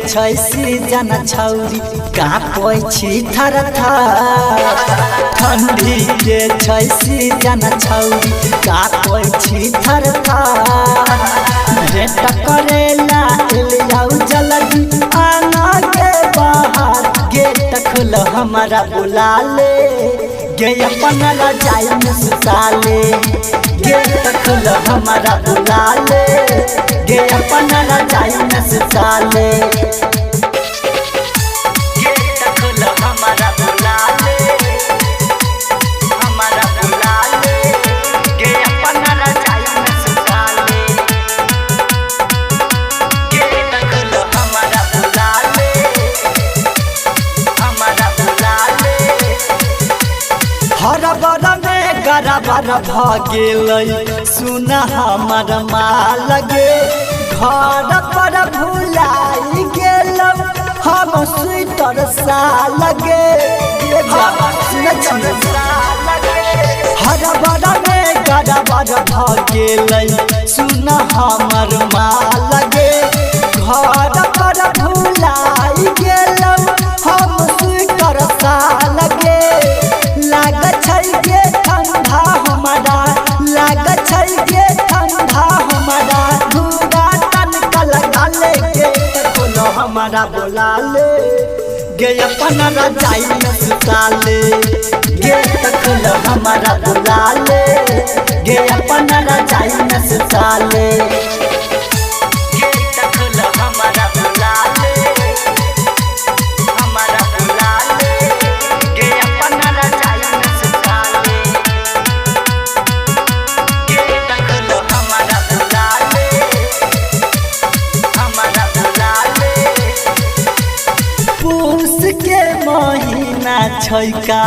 छैसी जना छौरी काँपै छी थर थर ठंडी के छैसी जना छौरी काँपै छी थर थर भेट करेला एलियाउ जल्दी आना के बाहर गेट खोल हमारा बुला ले गे अपन रजाई में सुता ले गेट खोल हमारा बुला ले गे अपन रजाई में सुता ले गेट खोल हमारा बुला ले हमारा बुला ले गे अपन रजाई में सुता ले गेट खोल हमारा बुला ले हमारा बुला ले हरबर में गरबर भ गेलै सुन हमर माल गे घर पर भुलाई गेलौ हम स्वेटर साल गे हरबर में गरबर भ गेलै सुन हमर माल गे घर पर भुलाई गेलौ हम स्वेटर साल गे लाग छै गे ठंडा हमारा लाग छै गे ठंडा हमारा धूरा तनका लगा ले गे खोलो हमारा बोला ले गे अपन रजाई में सुता ले गे खोलो हमारा बोला ले गे अपन रजाई में सुता ले गे खोलो हमारा बोला ले हमारा बोला ले गे अपन रजाई में सुता ले गे खोलो हमारा बोला ले हमारा बोला ले पूस के महीना छै का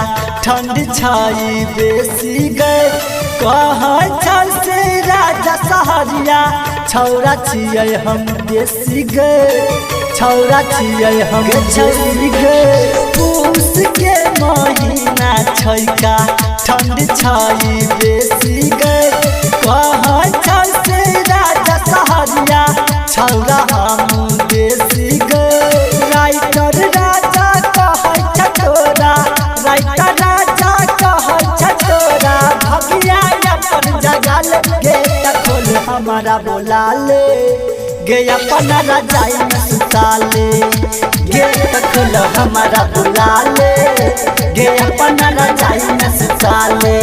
ठंड छै बेसी गे कहै छै से राजा सहरिया छौरा छियै हम देसी गे छौरा छियै हम देसी गे पूस के महीना छै का ठंड छै बेसी गे कहै छै से राजा सहरिया छौरा हम देसी गे राइटर राजा कहै छ तोरा राइटर राजा कहै छ तोरा भगिया अपन जगल गे खोल हमारा बोला ले गे अपन रजाई में सुता ले गे खोल हमारा बोला ले गे अपन रजाई में सुता ले।